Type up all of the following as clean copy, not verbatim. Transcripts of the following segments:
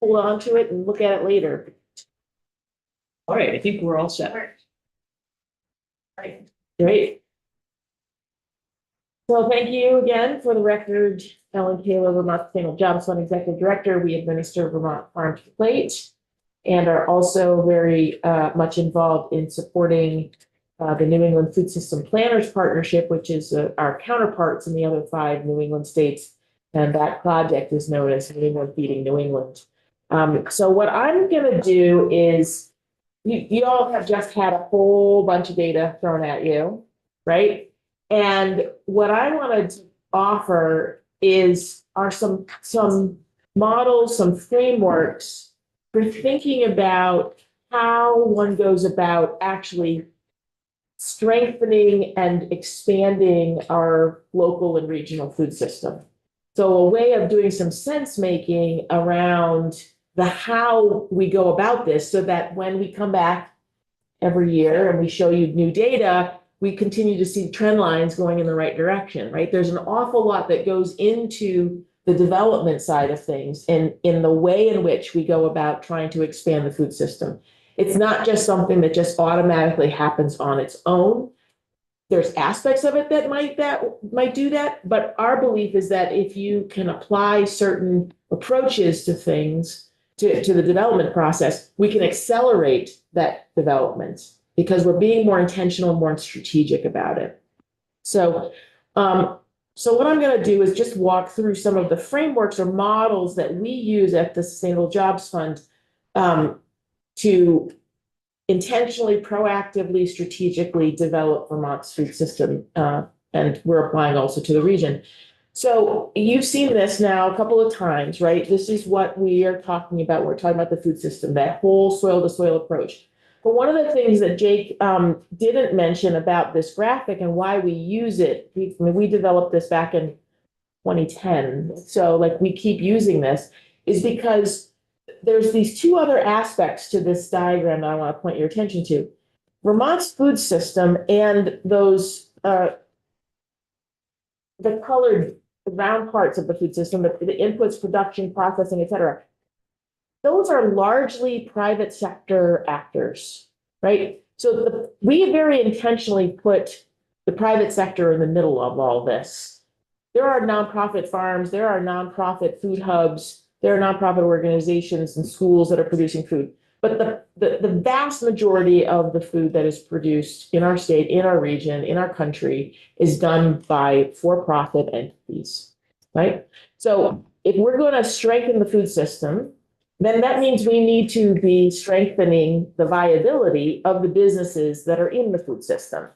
hold on to it and look at it later. All right, I think we're all set. Right. Great. So thank you again. For the record, Ellen Taylor, Vermont Sustainable Jobs Fund Executive Director. We administer Vermont Farm to Plate and are also very much involved in supporting the New England Food System Planners Partnership, which is our counterparts in the other 5 New England states. And that project is known as New England Feeding New England. So what I'm going to do is, you all have just had a whole bunch of data thrown at you, right? And what I wanted to offer are some models, some frameworks for thinking about how one goes about actually strengthening and expanding our local and regional food system. So a way of doing some sense making around the how we go about this, so that when we come back every year and we show you new data, we continue to see trend lines going in the right direction, right? There's an awful lot that goes into the development side of things and in the way in which we go about trying to expand the food system. It's not just something that just automatically happens on its own. There's aspects of it that might do that, but our belief is that if you can apply certain approaches to things, to the development process, we can accelerate that development because we're being more intentional, more strategic about it. So what I'm going to do is just walk through some of the frameworks or models that we use at the Sustainable Jobs Fund to intentionally, proactively, strategically develop Vermont's food system, and we're applying also to the region. So you've seen this now a couple of times, right? This is what we are talking about. We're talking about the food system, that whole soil to soil approach. But one of the things that Jake didn't mention about this graphic and why we use it, we developed this back in 2010. So like we keep using this, is because there's these 2 other aspects to this diagram that I want to point your attention to. Vermont's food system and those the colored round parts of the food system, the inputs, production, processing, et cetera, those are largely private sector actors, right? So we very intentionally put the private sector in the middle of all this. There are nonprofit farms, there are nonprofit food hubs, there are nonprofit organizations and schools that are producing food. But the vast majority of the food that is produced in our state, in our region, in our country is done by for-profit entities, right? So if we're going to strengthen the food system, then that means we need to be strengthening the viability of the businesses that are in the food system.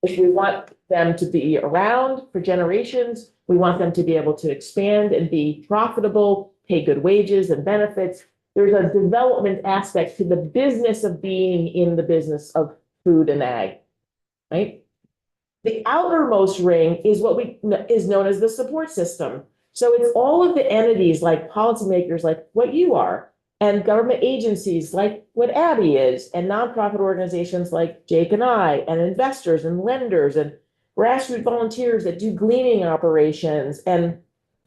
If we want them to be around for generations, we want them to be able to expand and be profitable, pay good wages and benefits. There's a development aspect to the business of being in the business of food and ag, right? The outermost ring is what is known as the support system. So it's all of the entities like policymakers, like what you are, and government agencies like what Abby is, and nonprofit organizations like Jake and I, and investors and lenders and grassroots volunteers that do gleaning operations, and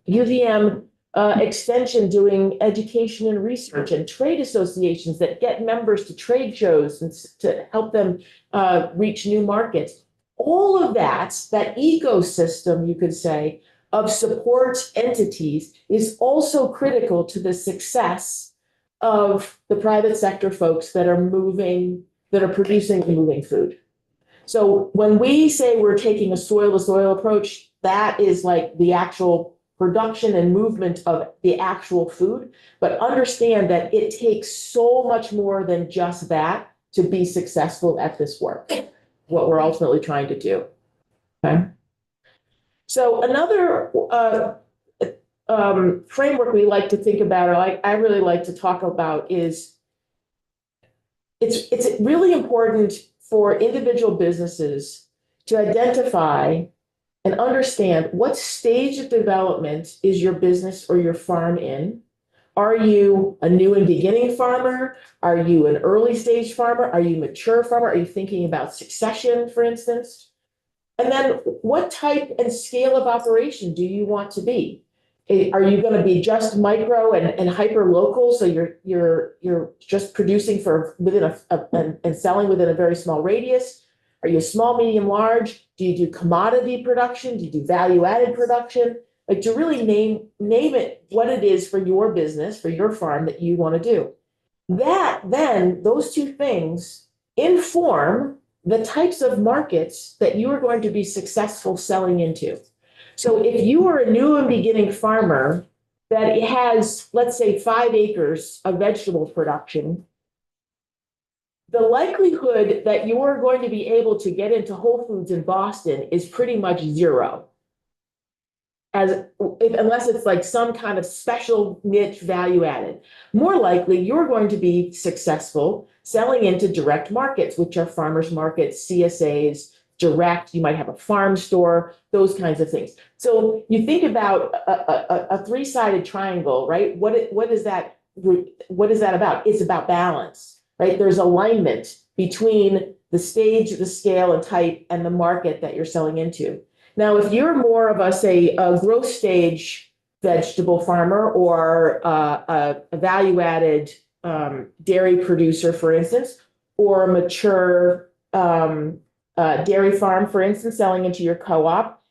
UVM extension doing education and research, and trade associations that get members to trade shows and to help them reach new markets. All of that ecosystem, you could say, of support entities is also critical to the success of the private sector folks that are producing and moving food. So when we say we're taking a soil to soil approach, that is like the actual production and movement of the actual food. But understand that it takes so much more than just that to be successful at this work, what we're ultimately trying to do. Okay. So another framework we like to think about, or I really like to talk about, is it's really important for individual businesses to identify and understand what stage of development is your business or your farm in. Are you a new and beginning farmer? Are you an early stage farmer? Are you a mature farmer? Are you thinking about succession, for instance? And then what type and scale of operation do you want to be? Are you gonna be just micro and hyper local, so you're just producing for within and selling within a very small radius? Are you small, medium, large? Do you do commodity production? Do you do value-added production? Like, to really name it what it is for your business, for your farm that you want to do. That then, those two things inform the types of markets that you are going to be successful selling into. So if you are a new and beginning farmer that has, let's say, 5 acres of vegetable production, the likelihood that you're going to be able to get into Whole Foods in Boston is pretty much zero. Unless it's like some kind of special niche value added. More likely, you're going to be successful selling into direct markets, which are farmers markets, CSAs, direct. You might have a farm store, those kinds of things. So you think about a three-sided triangle, right? What is that about? It's about balance, right? There's alignment between the stage, the scale and type, and the market that you're selling into. Now, if you're more of a growth stage vegetable farmer, or a value-added dairy producer, for instance, or a mature dairy farm, for instance, selling into your co-op,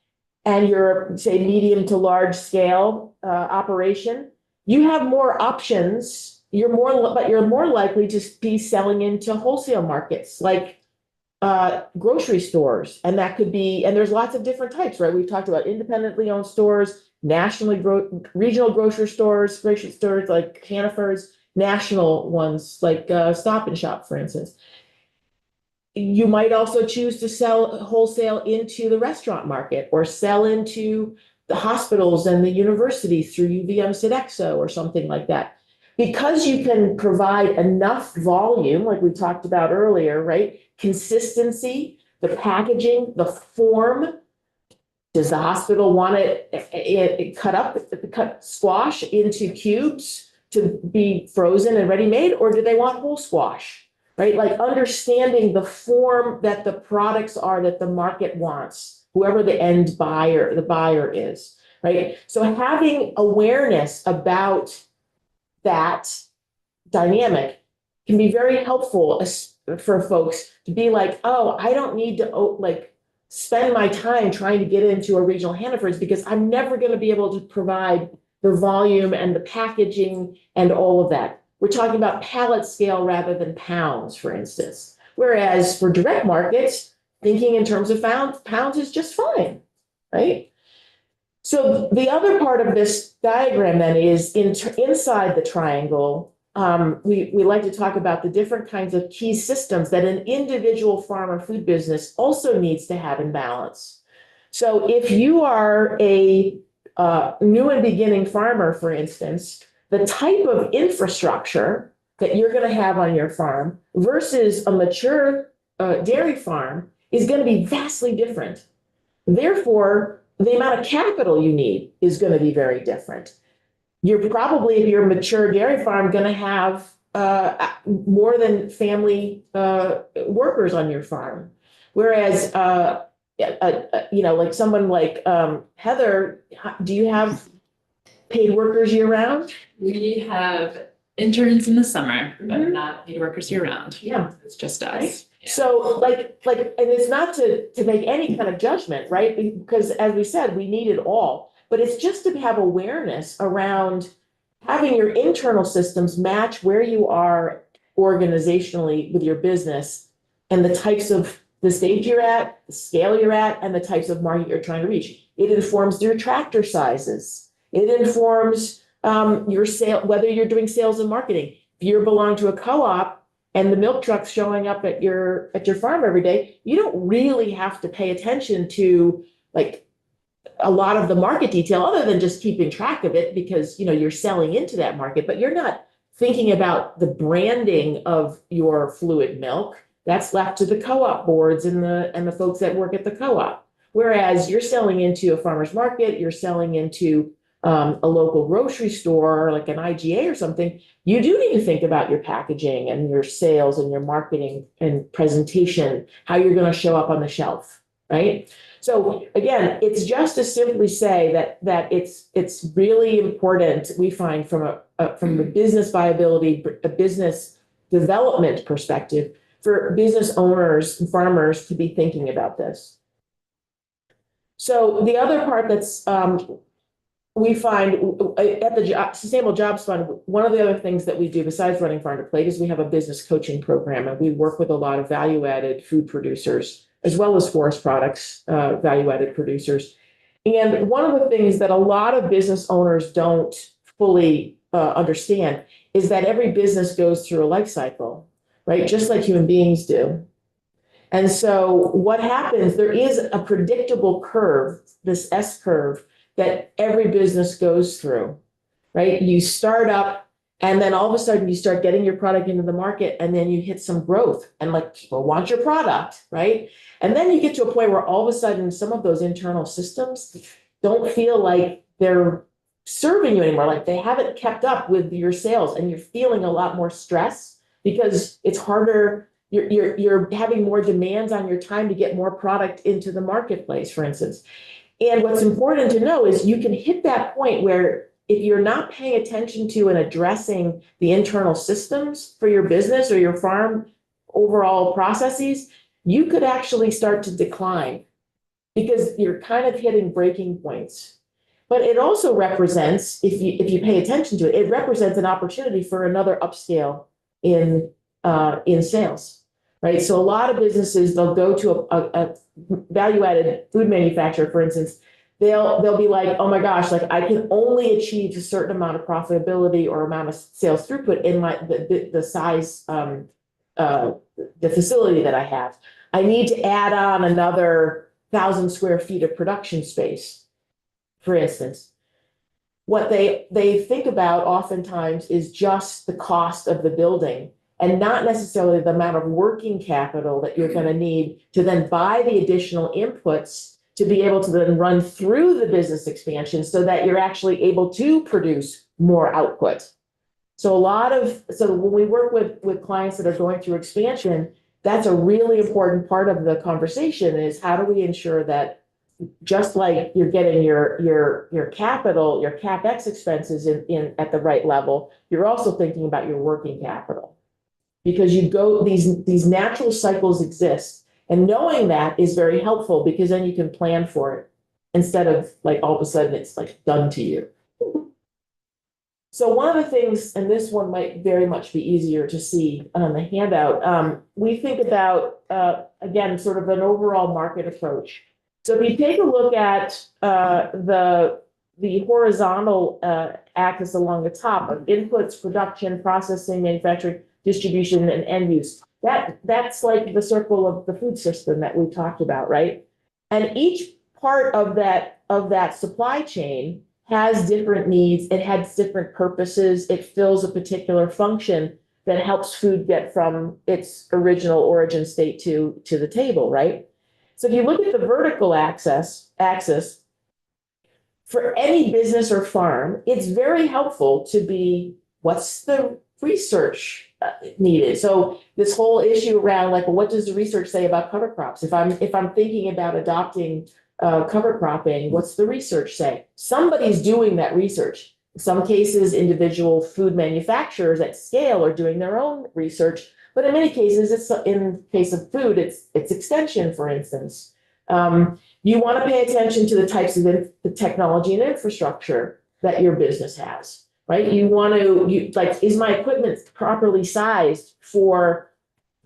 and you're, say, medium to large scale operation, you have more options. You're more likely to be selling into wholesale markets, like grocery stores, and that could be, and there's lots of different types, right? We've talked about independently owned stores, regional grocery stores like Hannaford's, national ones like Stop and Shop, for instance. You might also choose to sell wholesale into the restaurant market, or sell into the hospitals and the universities through UVM Sodexo or something like that. Because you can provide enough volume, like we talked about earlier, right? Consistency, the packaging, the form. Does the hospital want it cut squash into cubes to be frozen and ready-made, or do they want whole squash, right? Like, understanding the form that the products are that the market wants, whoever the end buyer, the buyer is, right? So having awareness about that dynamic can be very helpful for folks to be like, oh, I don't need to spend my time trying to get into a regional Hannaford's, because I'm never going to be able to provide the volume and the packaging and all of that. We're talking about pallet scale rather than pounds, for instance. Whereas for direct markets, thinking in terms of pounds is just fine, right? So the other part of this diagram then is inside the triangle. We like to talk about the different kinds of key systems that an individual farm or food business also needs to have in balance. So if you are a new and beginning farmer, for instance, the type of infrastructure that you're going to have on your farm versus a mature dairy farm is going to be vastly different. Therefore, the amount of capital you need is going to be very different. You're probably, if you're a mature dairy farm, going to have more than family workers on your farm. Whereas, like someone like Heather, do you have paid workers year round? We have interns in the summer, but not paid workers year round. Yeah. It's just us. Right. Yeah. So and it's not to make any kind of judgment, right? Because as we said, we need it all, but it's just to have awareness around having your internal systems match where you are organizationally with your business, and the types of the stage you're at, the scale you're at, and the types of market you're trying to reach. It informs your tractor sizes. It informs your sale, whether you're doing sales and marketing. If you belong to a co-op and the milk truck's showing up at your farm every day, you don't really have to pay attention to like a lot of the market detail, other than just keeping track of it, because you're selling into that market, but you're not thinking about the branding of your fluid milk. That's left to the co-op boards and the folks that work at the co-op. Whereas you're selling into a farmer's market, you're selling into a local grocery store, like an IGA or something, you do need to think about your packaging and your sales and your marketing and presentation, how you're going to show up on the shelf, right? So again, it's just to simply say that it's really important, we find from the business viability, a business development perspective, for business owners and farmers to be thinking about this. So the other part that's we find at the Sustainable Jobs Fund, one of the other things that we do besides running Farm to Plate is we have a business coaching program, and we work with a lot of value-added food producers as well as forest products, value-added producers. And one of the things that a lot of business owners don't fully understand is that every business goes through a life cycle, right? Just like human beings do. And so what happens, there is a predictable curve, this S curve, that every business goes through, right? You start up and then all of a sudden you start getting your product into the market and then you hit some growth and like people want your product, right? And then you get to a point where all of a sudden some of those internal systems don't feel like they're serving you anymore, like they haven't kept up with your sales and you're feeling a lot more stress because it's harder. You're having more demands on your time to get more product into the marketplace, for instance. And what's important to know is you can hit that point where if you're not paying attention to and addressing the internal systems for your business or your farm overall processes, you could actually start to decline because you're kind of hitting breaking points. But it also represents, if you pay attention to it, it represents an opportunity for another upscale in sales. Right. So a lot of businesses, they'll go to a value-added food manufacturer, for instance, they'll be like, oh my gosh, like I can only achieve a certain amount of profitability or amount of sales throughput in the size, the facility that I have. I need to add on another 1,000 square feet of production space, for instance. What they think about oftentimes is just the cost of the building, and not necessarily the amount of working capital that you're going to need to then buy the additional inputs to be able to then run through the business expansion so that you're actually able to produce more output. So when we work with clients that are going through expansion, that's a really important part of the conversation is how do we ensure that just like you're getting your capital, your CapEx expenses in at the right level, you're also thinking about your working capital. Because these natural cycles exist, and knowing that is very helpful because then you can plan for it instead of like all of a sudden it's like done to you. So one of the things, and this one might very much be easier to see on the handout, we think about again sort of an overall market approach. So if you take a look at the horizontal axis along the top of inputs, production, processing, manufacturing, distribution, and end use. That's like the circle of the food system that we talked about, right? And each part of that supply chain has different needs. It has different purposes. It fills a particular function that helps food get from its original origin state to the table, right? So if you look at the vertical axis, for any business or farm, it's very helpful to be what's the research needed. So this whole issue around like, well, what does the research say about cover crops? If I'm thinking about adopting cover cropping, what's the research say? Somebody's doing that research. In some cases, individual food manufacturers at scale are doing their own research, but in many cases, it's in case of food, it's extension, for instance. You want to pay attention to the types of the technology and infrastructure that your business has. Right? You want to, like, is my equipment properly sized for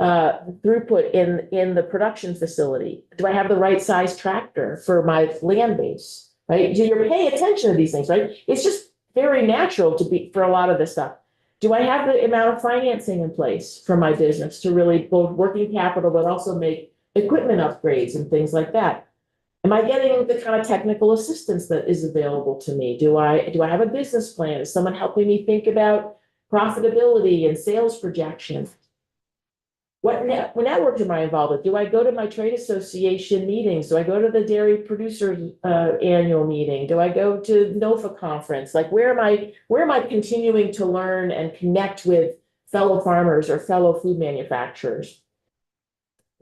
throughput in the production facility? Do I have the right size tractor for my land base? Right? Do you pay attention to these things? Right? It's just very natural for a lot of this stuff. Do I have the amount of financing in place for my business to really both working capital, but also make equipment upgrades and things like that? Am I getting the kind of technical assistance that is available to me? Do I have a business plan? Is someone helping me think about profitability and sales projections? What network am I involved with? Do I go to my trade association meetings? Do I go to the dairy producers annual meeting? Do I go to NOFA conference? Like where am I continuing to learn and connect with fellow farmers or fellow food manufacturers?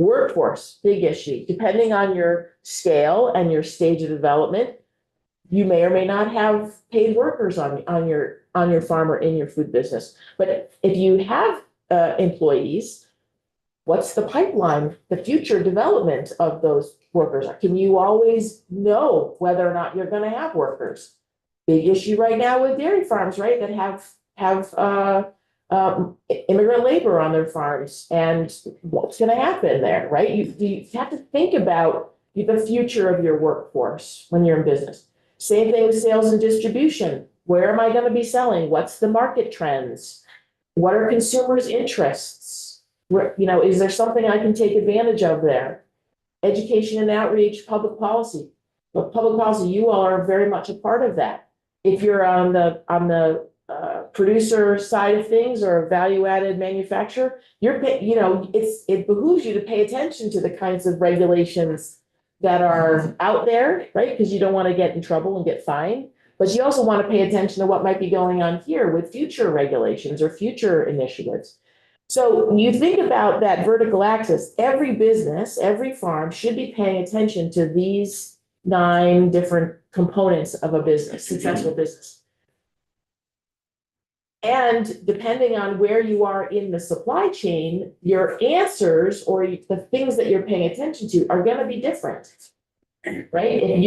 Workforce, big issue, depending on your scale and your stage of development. You may or may not have paid workers on your farm or in your food business. But if you have employees, what's the pipeline, the future development of those workers? Can you always know whether or not you're gonna have workers? Big issue right now with dairy farms, right, that have immigrant labor on their farms, and what's gonna happen there, right? You have to think about the future of your workforce when you're in business. Same thing with sales and distribution. Where am I gonna be selling? What's the market trends? What are consumers' interests? Where, is there something I can take advantage of there? Education and outreach, public policy. But public policy, you all are very much a part of that. If you're on the producer side of things or a value-added manufacturer, it behooves you to pay attention to the kinds of regulations that are out there, right? Because you don't want to get in trouble and get fined. But you also want to pay attention to what might be going on here with future regulations or future initiatives. So you think about that vertical axis, every business, every farm should be paying attention to these 9 different components of a business, successful business. And depending on where you are in the supply chain, your answers or the things that you're paying attention to are going to be different. Right? If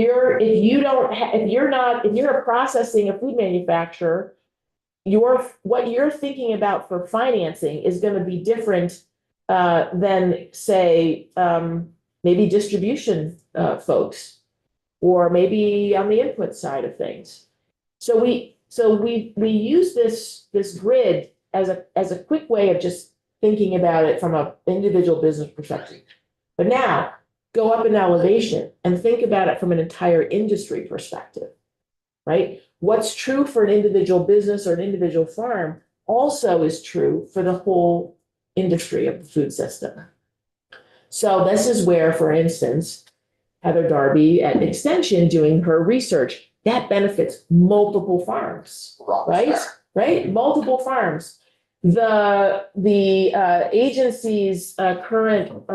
you're processing a food manufacturer, what you're thinking about for financing is going to be different than, say, maybe distribution folks, or maybe on the input side of things. So we use this grid as a quick way of just thinking about it from an individual business perspective. But now go up in elevation and think about it from an entire industry perspective, right? What's true for an individual business or an individual farm also is true for the whole industry of the food system. So this is where, for instance, Heather Darby at Extension doing her research, that benefits multiple farms, right? Right? Multiple farms. The agency's current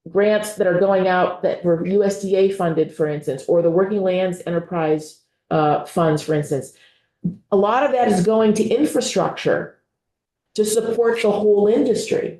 grants that are going out that were USDA funded, for instance, or the Working Lands Enterprise funds, for instance, a lot of that is going to infrastructure to support the whole industry,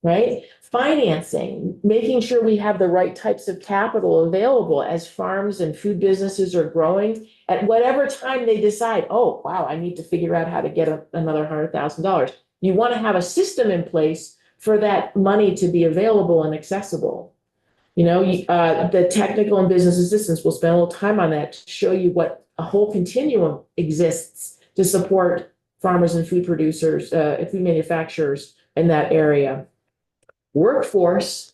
right? Financing, making sure we have the right types of capital available as farms and food businesses are growing at whatever time they decide, oh, wow, I need to figure out how to get another $100,000. You want to have a system in place for that money to be available and accessible. The technical and business assistance, we'll spend a little time on that to show you what a whole continuum exists to support farmers and food producers, food manufacturers in that area. Workforce,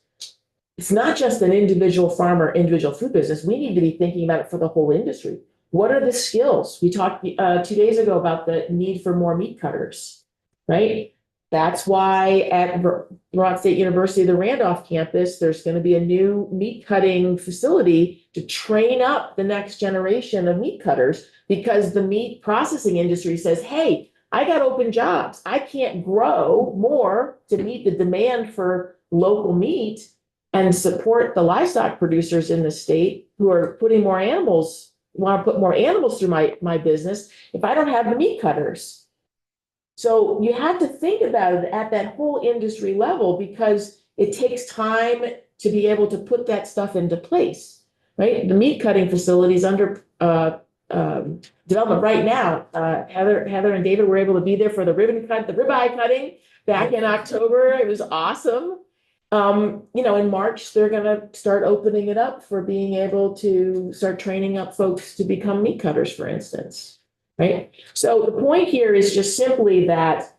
it's not just an individual farmer, individual food business. We need to be thinking about it for the whole industry. What are the skills? We talked 2 days ago about the need for more meat cutters, right? That's why at Vermont State University, the Randolph campus, there's going to be a new meat cutting facility to train up the next generation of meat cutters, because the meat processing industry says, hey, I got open jobs. I can't grow more to meet the demand for local meat and support the livestock producers in the state who are putting more animals, want to put more animals through my business if I don't have the meat cutters. So you have to think about it at that whole industry level, because it takes time to be able to put that stuff into place, right? The meat cutting facility is under development right now. Heather and David were able to be there for the ribeye cutting back in October. It was awesome. In March, they're going to start opening it up for being able to start training up folks to become meat cutters, for instance. Right. So the point here is just simply that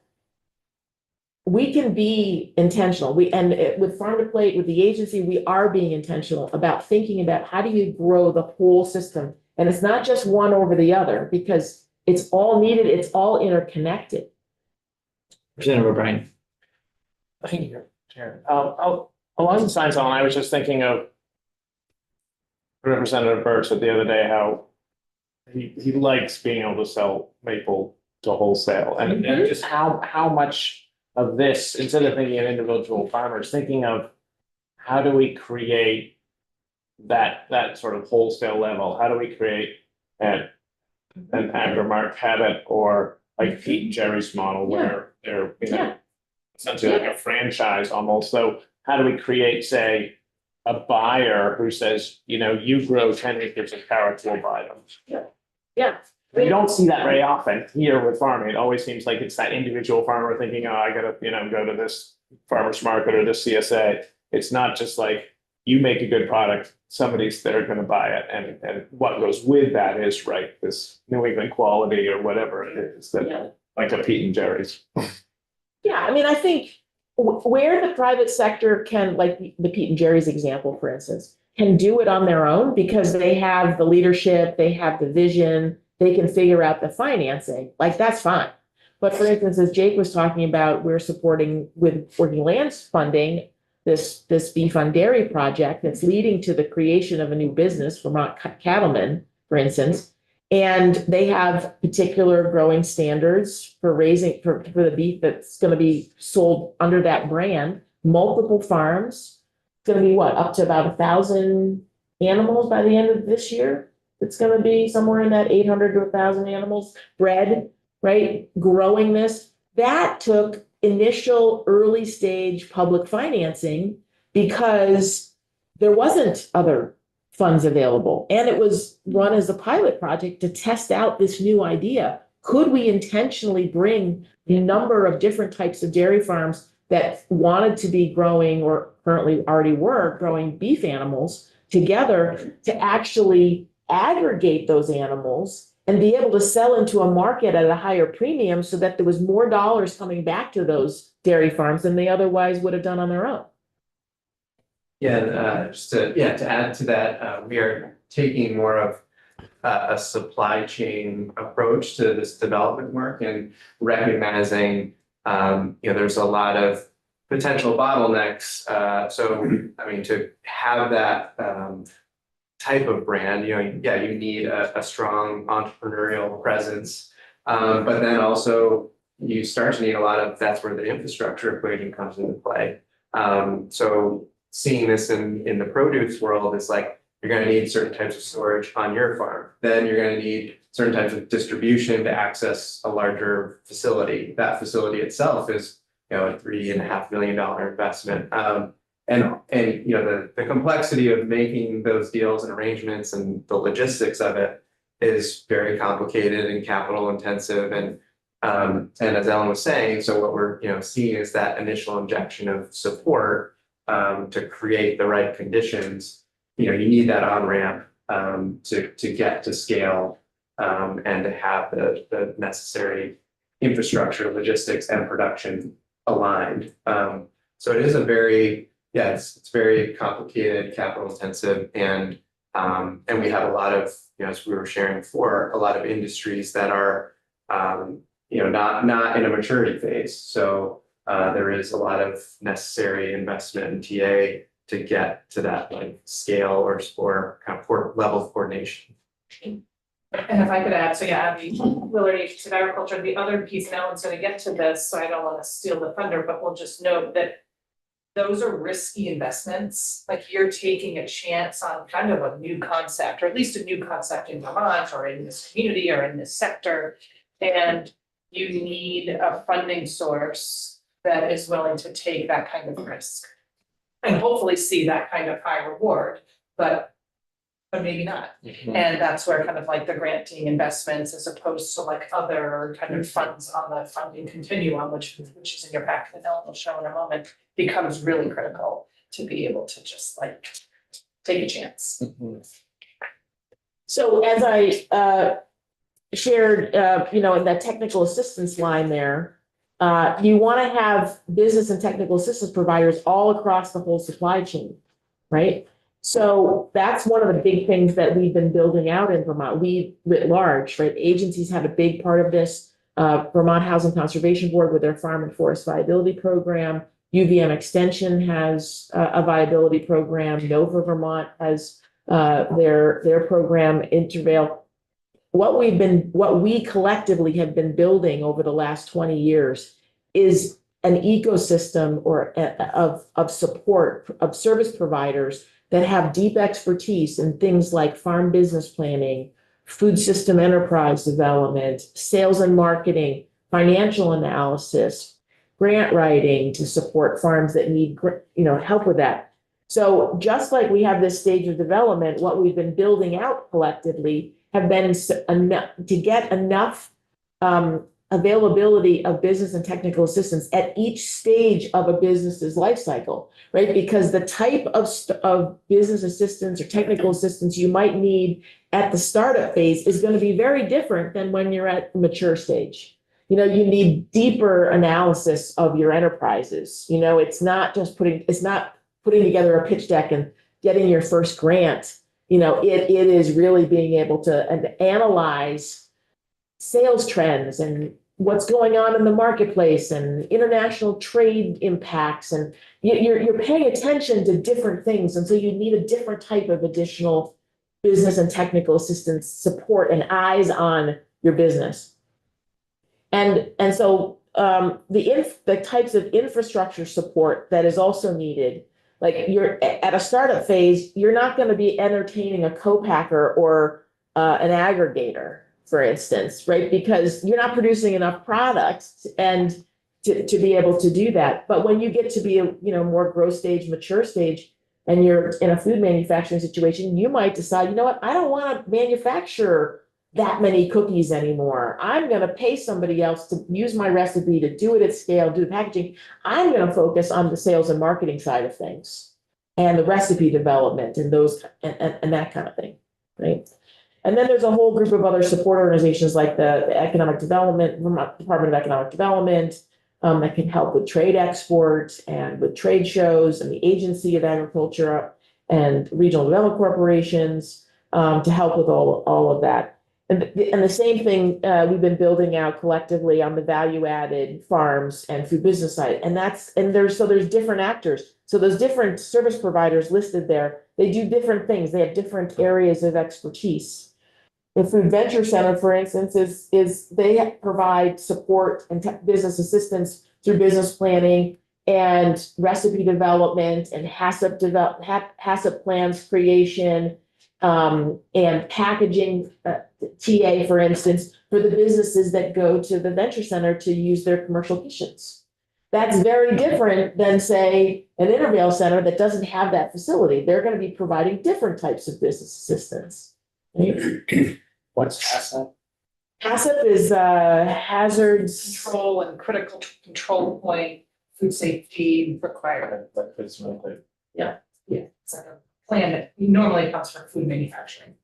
we can be intentional. With Farm to Plate, with the agency, we are being intentional about thinking about how do you grow the whole system. And it's not just one over the other, because it's all needed. It's all interconnected. Representative O'Brien. Thank you, Chair. Along the science line, I was just thinking of Representative Burt said the other day how he likes being able to sell maple to wholesale, and just how much of this, instead of thinking of individual farmers, thinking of how do we create that sort of wholesale level? How do we create an agri-mart habit, or like Pete and Jerry's model where they're, Yeah. essentially like a franchise almost. So how do we create, say, a buyer who says, you grow 10 acres of carrots, we'll buy them. Yeah. You don't see that very often here with farming. It always seems like it's that individual farmer thinking, oh, I gotta, go to this farmer's market or this CSA. It's not just like you make a good product, somebody's there gonna buy it. And what goes with that is, right, this New England quality or whatever it is Yeah. that, like a Pete and Jerry's. Yeah, I mean, I think where the private sector can, like the Pete and Jerry's example, for instance, can do it on their own because they have the leadership, they have the vision, they can figure out the financing, like that's fine. But for instance, as Jake was talking about, we're supporting with Working Lands funding this beef on dairy project that's leading to the creation of a new business, Vermont Cattlemen, for instance. And they have particular growing standards for raising for the beef that's going to be sold under that brand, multiple farms. It's going to be what, up to about 1,000 animals by the end of this year? It's going to be somewhere in that 800 to 1,000 animals bred, right? Growing this. That took initial early stage public financing because there wasn't other funds available. And it was run as a pilot project to test out this new idea. Could we intentionally bring a number of different types of dairy farms that wanted to be growing or currently already were growing beef animals together to actually aggregate those animals and be able to sell into a market at a higher premium so that there was more dollars coming back to those dairy farms than they otherwise would have done on their own? Yeah, just to add to that, we are taking more of a supply chain approach to this development work and recognizing, there's a lot of potential bottlenecks. So, I mean, to have that type of brand, you need a strong entrepreneurial presence. But then also you start to need that's where the infrastructure equation comes into play. So seeing this in the produce world is like, you're going to need certain types of storage on your farm. Then you're going to need certain types of distribution to access a larger facility. That facility itself is, a $3.5 million investment. And the complexity of making those deals and arrangements and the logistics of it is very complicated and capital intensive. And as Ellen was saying, so what we're seeing is that initial injection of support to create the right conditions. You need that on ramp to get to scale and to have the necessary infrastructure, logistics, and production aligned. So it is a very it's very complicated, capital intensive, and we have a lot of, as we were sharing before, a lot of industries that are not in a maturity phase. So there is a lot of necessary investment in TA to get to that like scale or kind of level of coordination. And if I could add, so yeah, Abby Willard, Agency of Agriculture, the other piece, and Ellen's gonna get to this, so I don't wanna steal the thunder, but we'll just note that those are risky investments, like you're taking a chance on kind of a new concept, or at least a new concept in Vermont or in this community or in this sector. And you need a funding source that is willing to take that kind of risk. And hopefully see that kind of high reward, but maybe not. And that's where kind of like the granting investments as opposed to like other kind of funds on the funding continuum, which is in your packet that Ellen will show in a moment, becomes really critical to be able to just like take a chance. So as I shared, in that technical assistance line there, you want to have business and technical assistance providers all across the whole supply chain, right? So that's one of the big things that we've been building out in Vermont. We writ large, right? Agencies have a big part of this. Vermont Housing Conservation Board with their Farm and Forest Viability Program. UVM Extension has a viability program. Nova Vermont has their program, Intervale. What we collectively have been building over the last 20 years is an ecosystem of support, of service providers that have deep expertise in things like farm business planning, food system enterprise development, sales and marketing, financial analysis, grant writing to support farms that need, help with that. So just like we have this stage of development, what we've been building out collectively have been to get enough availability of business and technical assistance at each stage of a business's life cycle, right? Because the type of business assistance or technical assistance you might need at the startup phase is going to be very different than when you're at the mature stage. You need deeper analysis of your enterprises. It's not putting together a pitch deck and getting your first grant. It is really being able to analyze sales trends and what's going on in the marketplace and international trade impacts. And you're paying attention to different things. And so you need a different type of additional business and technical assistance support and eyes on your business. And so the types of infrastructure support that is also needed, like you're at a startup phase, you're not going to be entertaining a co-packer or an aggregator, for instance, right? Because you're not producing enough products and to be able to do that. But when you get to be a more growth stage, mature stage, and you're in a food manufacturing situation, you might decide, I don't want to manufacture that many cookies anymore. I'm going to pay somebody else to use my recipe, to do it at scale, do the packaging. I'm going to focus on the sales and marketing side of things and the recipe development and those and that kind of thing, right? And then there's a whole group of other support organizations like the Economic Development, Vermont Department of Economic Development, that can help with trade exports and with trade shows, and the Agency of Agriculture and Regional Development Corporations to help with all of that. And the same thing we've been building out collectively on the value-added farms and food business side. And there's different actors. So those different service providers listed there, they do different things. They have different areas of expertise. The Food Venture Center, for instance, is they provide support and business assistance through business planning and recipe development and HACCP plans creation and packaging. TA, for instance, for the businesses that go to the Venture Center to use their commercial kitchens. That's very different than, say, an Intervale Center that doesn't have that facility. They're going to be providing different types of business assistance. Right? What's HACCP? HACCP is hazards. Control and critical control point, food safety requirement. It's really good. It's like a plan that normally comes from food manufacturing.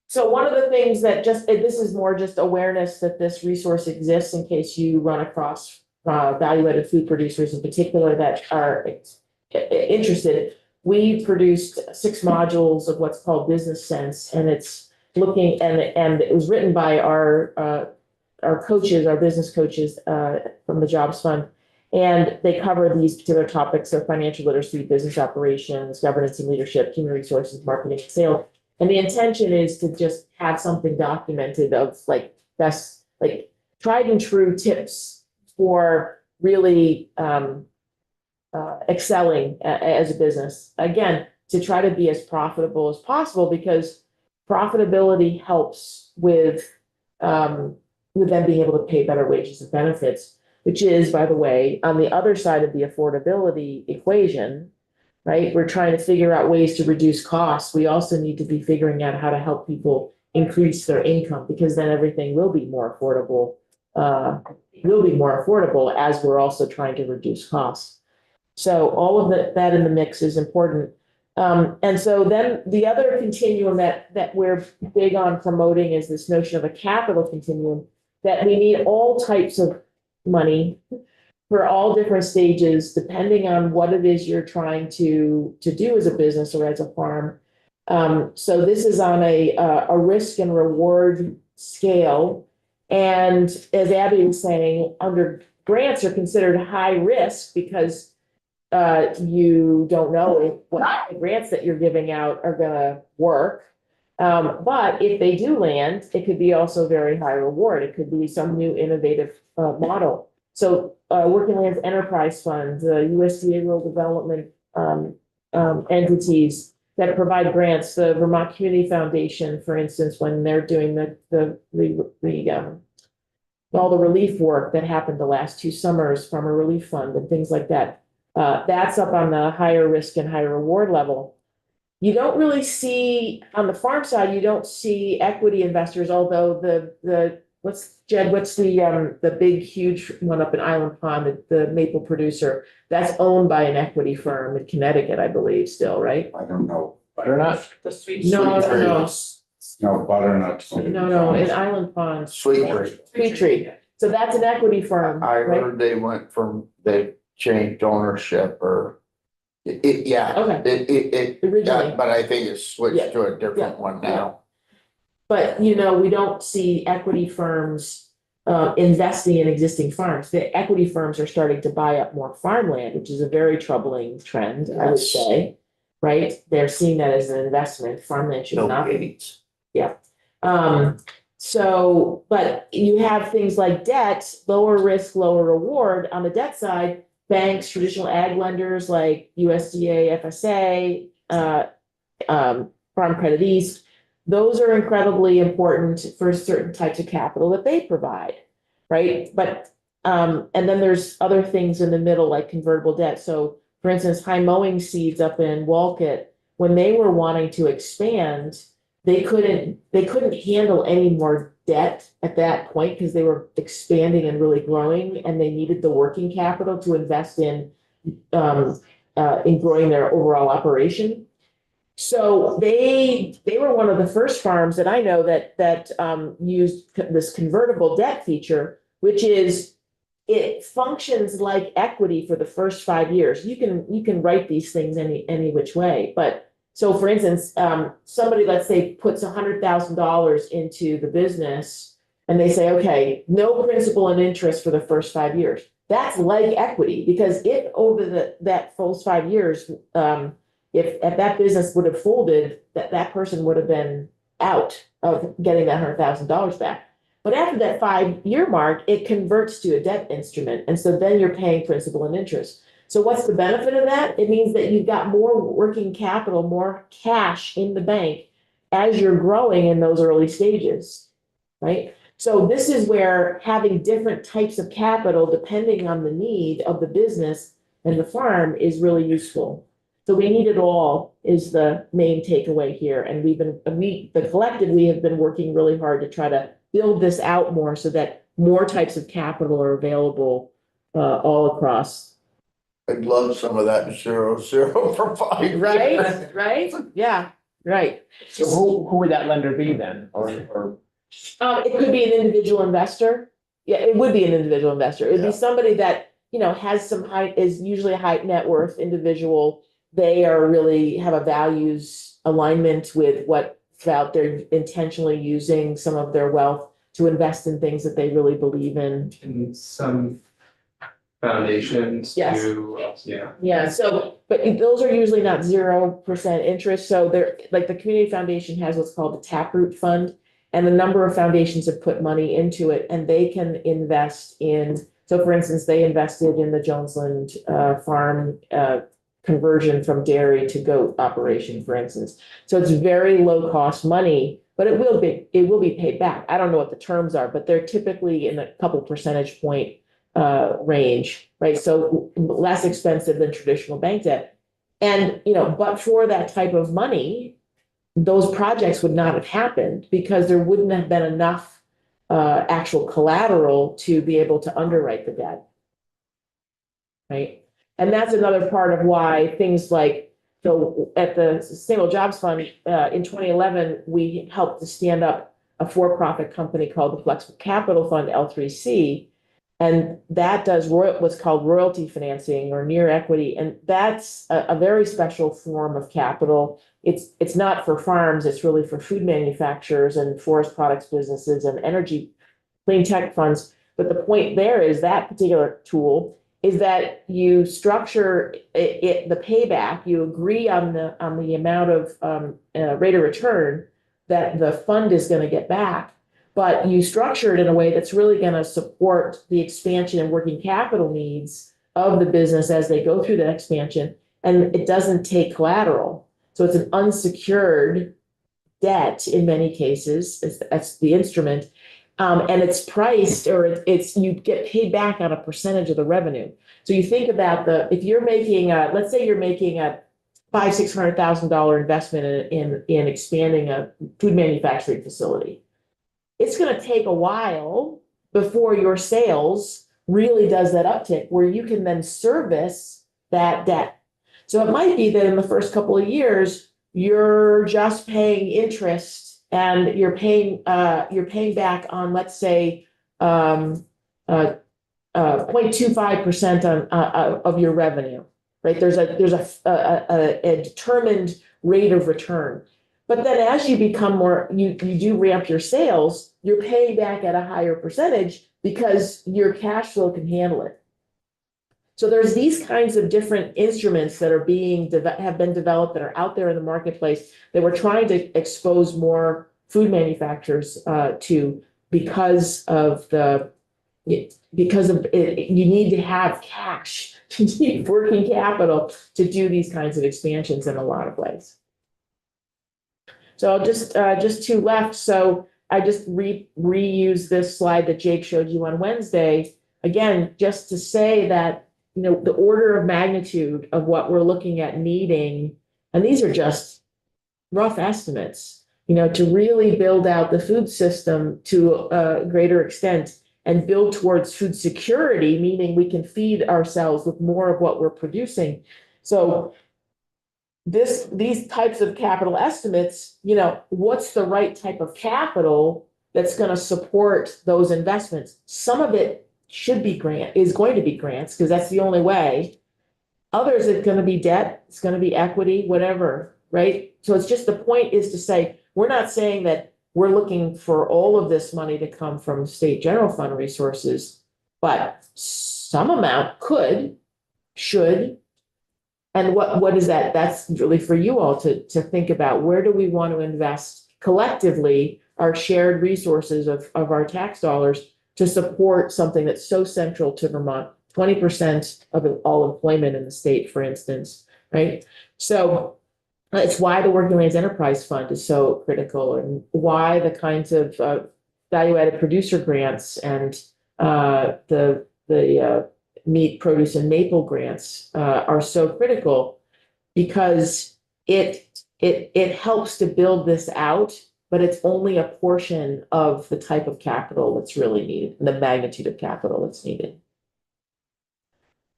So one of the things that this is more just awareness that this resource exists in case you run across value-added food producers in particular that are interested. We produced 6 modules of what's called Business Sense, and it's looking and it was written by our coaches, our business coaches from the Jobs Fund, and they cover these particular topics of financial literacy, business operations, governance and leadership, human resources, marketing, and sales. And the intention is to just have something documented of best, tried and true tips for really excelling as a business. Again, to try to be as profitable as possible, because profitability helps with them being able to pay better wages and benefits, which is, by the way, on the other side of the affordability equation. Right? We're trying to figure out ways to reduce costs. We also need to be figuring out how to help people increase their income, because then everything will be more affordable. As we're also trying to reduce costs. So all of that in the mix is important. And so then the other continuum that we're big on promoting is this notion of a capital continuum, that we need all types of money for all different stages, depending on what it is you're trying to do as a business or as a farm. So this is on a risk and reward scale. And as Abby was saying, under grants are considered high risk because you don't know if what the grants that you're giving out are going to work. But if they do land, it could be also very high reward. It could be some new innovative model. So, Working Lands Enterprise Fund, USDA Rural Development, entities that provide grants, the Vermont Community Foundation, for instance, when they're doing all the relief work that happened the last 2 summers, Farmer Relief Fund and things like that. That's up on the higher risk and higher reward level. You don't really see, on the farm side, you don't see equity investors, although what's the big, huge one up in Island Pond, the maple producer, that's owned by an equity firm in Connecticut, I believe, still, right? I don't know. Butternut? The sweet. No, Sweet tree. no, No, butternut. no, in Island Pond. Sweet tree. Sweet Tree. So that's an equity firm, I right? heard they changed ownership or, yeah, Okay, it, originally. but I think it's Yeah. switched to a different one now. But, we don't see equity firms investing in existing farms. The equity firms are starting to buy up more farmland, which is a very troubling trend, I would Yes. say. Right? They're seeing that as an investment. Farmland should No not be. gates. So, but you have things like debt, lower risk, lower reward. On the debt side, banks, traditional ag lenders like USDA, FSA, Farm Credit East, those are incredibly important for certain types of capital that they provide, right? But, and then there's other things in the middle like convertible debt. So for instance, High Mowing Seeds up in Wolcott, when they were wanting to expand, they couldn't handle any more debt at that point because they were expanding and really growing, and they needed the working capital to invest in growing their overall operation. So they were one of the first farms that I know that used this convertible debt feature, which is it functions like equity for the first 5 years. You can write these things any which way, but so for instance, somebody, let's say, puts $100,000 into the business and they say, okay, no principal and interest for the first 5 years. That's like equity because if over that first 5 years, if that business would have folded, that person would have been out of getting that $100,000 back. But after that 5-year mark, it converts to a debt instrument. And so then you're paying principal and interest. So what's the benefit of that? It means that you've got more working capital, more cash in the bank as you're growing in those early stages, right? So this is where having different types of capital, depending on the need of the business and the farm, is really useful. So we need it all is the main takeaway here. And the collective, we have been working really hard to try to build this out more so that more types of capital are available all across. I'd love some of that 0.0 for 5 Right, years. right, yeah, right. So who would that lender be then? Or It could be an individual investor. Yeah, it would be an individual investor. It'd Yeah. be somebody that, has is usually a high net worth individual. They are really have a values alignment with what's out there, intentionally using some of their wealth to invest in things that they really believe in. And some foundations Yes. do, yeah. Yeah, so, but those are usually not 0% interest, so they're, like, the community foundation has what's called the Taproot Fund. And a number of foundations have put money into it and they can invest in, so for instance, they invested in the Jonesland farm conversion from dairy to goat operation, for instance. So it's very low cost money, but it will be paid back. I don't know what the terms are, but they're typically in a couple percentage point range, right? So less expensive than traditional bank debt. And, but for that type of money, those projects would not have happened because there wouldn't have been enough actual collateral to be able to underwrite the debt. Right? And that's another part of why things like, so at the Sustainable Jobs Fund, in 2011, we helped to stand up a for-profit company called the Flexible Capital Fund, L3C. And that does what's called royalty financing or near equity. And that's a very special form of capital. It's not for farms, it's really for food manufacturers and forest products businesses and energy clean tech funds. But the point there is that particular tool is that you structure the payback, you agree on the amount of rate of return that the fund is going to get back. but you structure it in a way that's really gonna support the expansion and working capital needs of the business as they go through that expansion, and it doesn't take collateral. So it's an unsecured debt in many cases, that's the instrument. And it's priced, or it's, you get paid back on a percentage of the revenue. So you think about if you're making let's say you're making a $500,000-600,000 investment in expanding a food manufacturing facility. It's gonna take a while before your sales really does that uptick, where you can then service that debt. So it might be that in the first couple of years, you're just paying interest and you're paying back on, let's say, 0.25% of your revenue, right? There's a determined rate of return. But then as you become more, you do ramp your sales, you're paying back at a higher percentage because your cash flow can handle it. So there's these kinds of different instruments that are have been developed that are out there in the marketplace that we're trying to expose more food manufacturers to, because of it, you need to have cash, you need working capital to do these kinds of expansions in a lot of ways. So just two left. So I just reuse this slide that Jake showed you on Wednesday, again, just to say that, you know, the order of magnitude of what we're looking at needing, and these are just rough estimates, you know, to really build out the food system to a greater extent and build towards food security, meaning we can feed ourselves with more of what we're producing. So these types of capital estimates, you know, what's the right type of capital that's going to support those investments? Some of it is going to be grants, because that's the only way. Others, it's going to be debt, it's going to be equity, whatever, right? So it's just, the point is to say, we're not saying that we're looking for all of this money to come from state general fund resources, but some amount should. And what is that? That's really for you all to think about. Where do we want to invest collectively our shared resources of our tax dollars to support something that's so central to Vermont, 20% of all employment in the state, for instance, right? So it's why the Working Lands Enterprise Fund is so critical, and why the kinds of value-added producer grants and the meat, produce, and maple grants are so critical, because it helps to build this out, but it's only a portion of the type of capital that's really needed, and the magnitude of capital that's needed.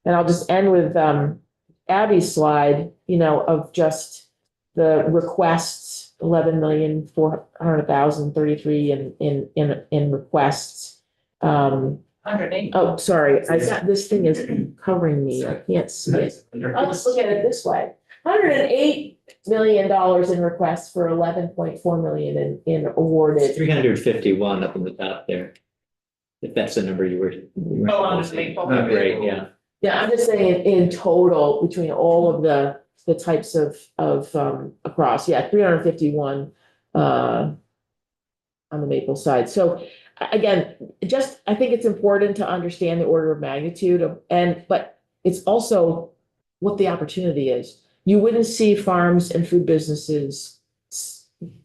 And I'll just end with Abby's slide, you know, of just the requests, 11,400,033 in requests. 108. Oh, sorry, this thing is covering me, I can't see it. I'll just look at it this way. $108 million in requests for 11.4 million in awarded. 351 up in the top there. If that's the number you were. Oh, on the maple. Great, yeah. Yeah, I'm just saying in total, between all of the types of across, 351 on the maple side. So again, just, I think it's important to understand the order of magnitude but it's also what the opportunity is. You wouldn't see farms and food businesses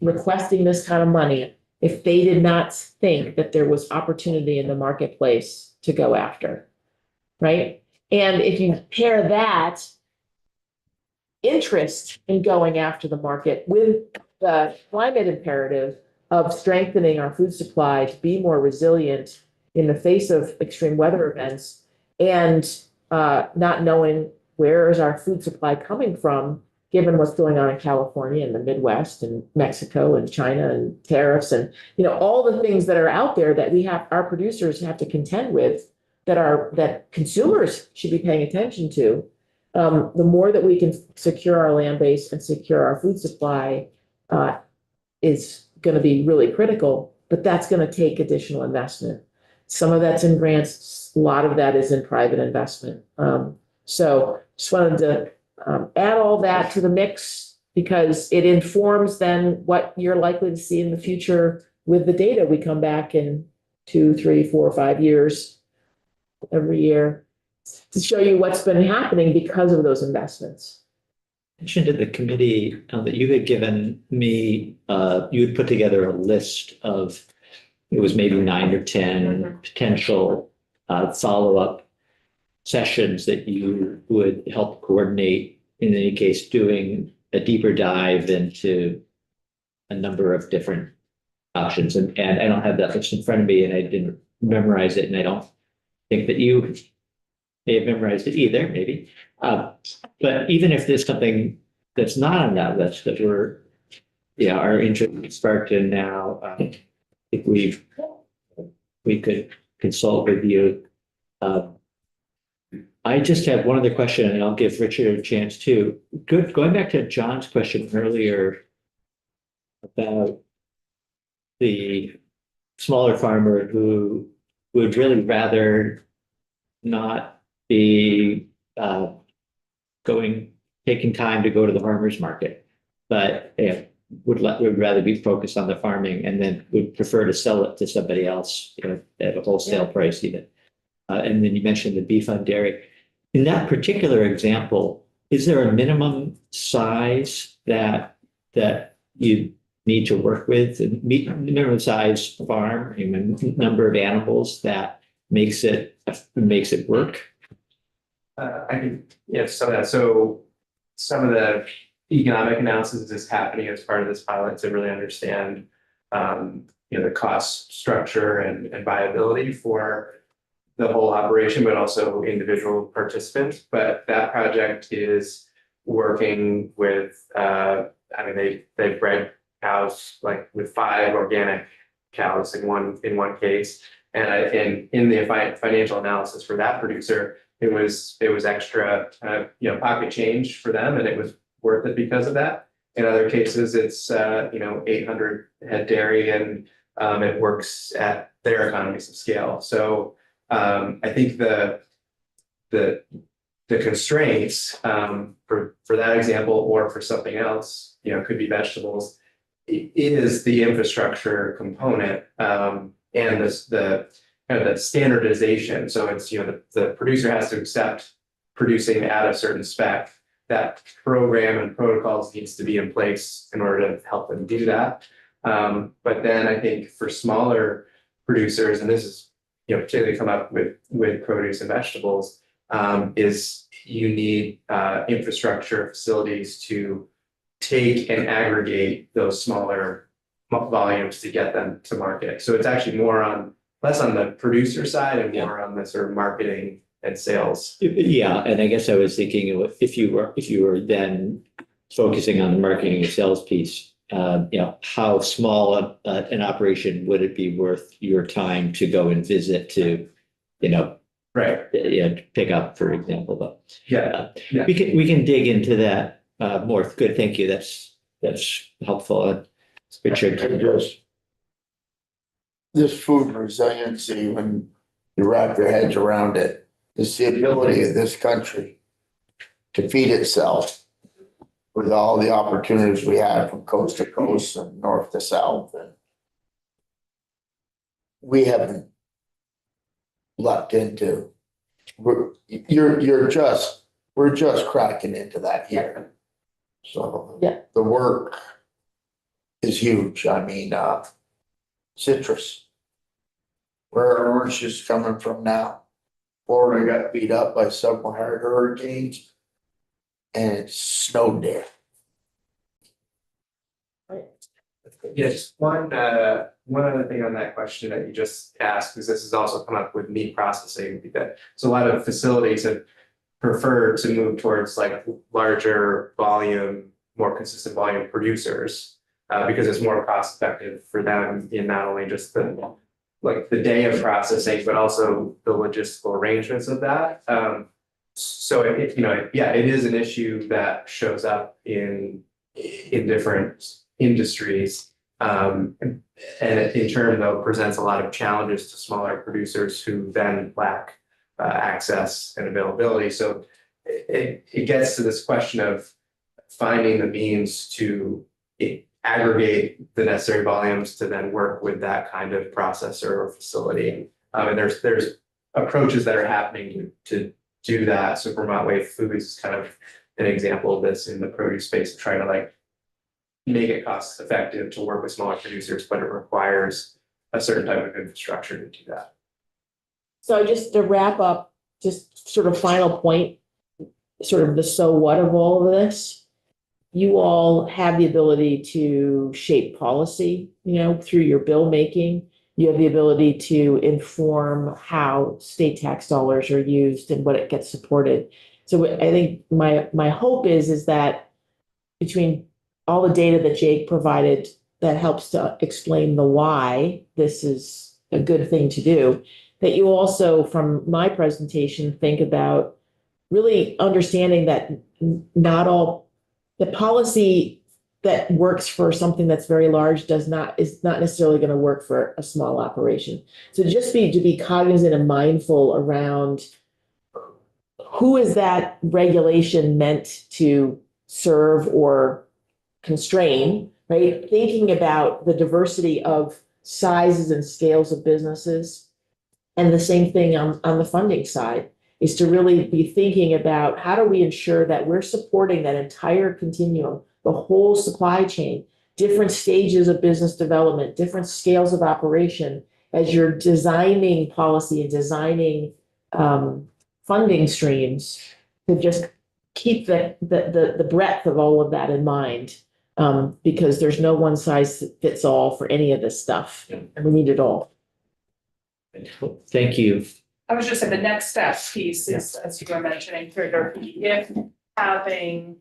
requesting this kind of money if they did not think that there was opportunity in the marketplace to go after, right? And if you pair that interest in going after the market with the climate imperative of strengthening our food supply to be more resilient in the face of extreme weather events, and not knowing where is our food supply coming from, given what's going on in California and the Midwest and Mexico and China and tariffs and, you know, all the things that are out there that our producers have to contend with, that consumers should be paying attention to. The more that we can secure our land base and secure our food supply is going to be really critical, but that's going to take additional investment. Some of that's in grants, a lot of that is in private investment. So just wanted to add all that to the mix, because it informs then what you're likely to see in the future with the data, we come back in 2, 3, 4, 5 years every year to show you what's been happening because of those investments. Mentioned to the committee that you had given me, you had put together a list of, it was maybe 9 or 10 potential follow-up sessions that you would help coordinate, in any case, doing a deeper dive into a number of different options. And I don't have that list in front of me, and I didn't memorize it, and I don't think that you may have memorized it either, maybe. But even if there's something that's not on that list that our interest sparked in now, if we could consult with you. I just have one other question, and I'll give Richard a chance too. Going back to John's question earlier about the smaller farmer who would really rather not be taking time to go to the farmer's market, but would rather be focused on the farming, and then would prefer to sell it to somebody else, at a wholesale price even. And then you mentioned the beef on dairy. In that particular example, is there a minimum size that you need to work with, and minimum size farm, number of animals that makes it work? I can, some of that. So some of the economic analysis is happening as part of this pilot to really understand, the cost structure and viability for the whole operation, but also individual participants. But that project is working with, they've bred cows like with 5 organic cows in one case. And in the financial analysis for that producer, it was extra, pocket change for them, and it was worth it because of that. In other cases, it's 800 head dairy, and it works at their economies of scale. So I think the constraints for that example, or for something else, could be vegetables, is the infrastructure component, and the kind of the standardization. So it's, the producer has to accept producing at a certain spec. That program and protocols needs to be in place in order to help them do that. But then I think for smaller producers, and this is, particularly come up with produce and vegetables, is you need infrastructure facilities to take and aggregate those smaller volumes to get them to market. So it's actually less on the producer side and more on the sort of marketing and sales. Yeah, and I guess I was thinking, if you were then focusing on the marketing and sales piece, how small an operation would it be worth your time to go and visit to, Right. Pick up, for example. But Yeah. we can dig into that more. Good, thank you. That's helpful. Richard, This food resiliency, when you wrap your heads around it, is the ability of this country to feed itself with all the opportunities we have from coast to coast and north to south. And we haven't lucked into, we're just cracking into that here. So Yeah. the work is huge. I mean, citrus. Where are oranges coming from now? Florida got beat up by several hurricanes, and it snowed there. Yes, one other thing on that question that you just asked, because this has also come up with meat processing, that so a lot of facilities have preferred to move towards like larger volume, more consistent volume producers, because it's more cost effective for them in not only just the day of processing, but also the logistical arrangements of that. So it is an issue that shows up in different industries, and in turn though presents a lot of challenges to smaller producers who then lack access and availability. So it gets to this question of finding the means to aggregate the necessary volumes to then work with that kind of processor or facility. And there's approaches that are happening to do that. So Vermont Wave Foods is kind of an example of this in the produce space, trying to like make it cost effective to work with smaller producers, but it requires a certain type of infrastructure to do that. So just to wrap up, just sort of final point, sort of the so what of all of this. You all have the ability to shape policy, through your bill making. You have the ability to inform how state tax dollars are used and what it gets supported. So I think my hope is that between all the data that Jake provided that helps to explain the why this is a good thing to do, that you also, from my presentation, think about really understanding that not all the policy that works for something that's very large is not necessarily going to work for a small operation. So just to be cognizant and mindful around who is that regulation meant to serve or constrain, right? Thinking about the diversity of sizes and scales of businesses. And the same thing on the funding side is to really be thinking about how do we ensure that we're supporting that entire continuum, the whole supply chain, different stages of business development, different scales of operation, as you're designing policy and designing funding streams, to just keep the breadth of all of that in mind. Because there's no one size fits all for any of this stuff, and we need it all. Thank you. I was just saying the next step piece is, as you were mentioning, if having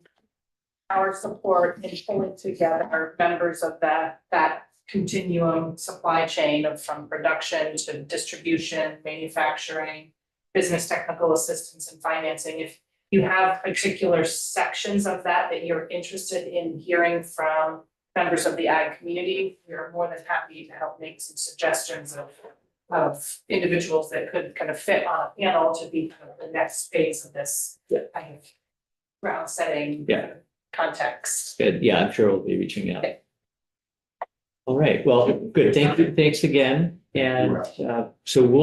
our support in pulling together members of that continuum supply chain from production to distribution, manufacturing, business technical assistance and financing, if you have particular sections of that you're interested in hearing from members of the ag community, we're more than happy to help make some suggestions of individuals that could kind of fit on a panel to be kind of the next phase of this kind of ground setting context. Good. Yeah, I'm sure we'll be reaching out. All right. Well, good. Thank you. Thanks again. And so we'll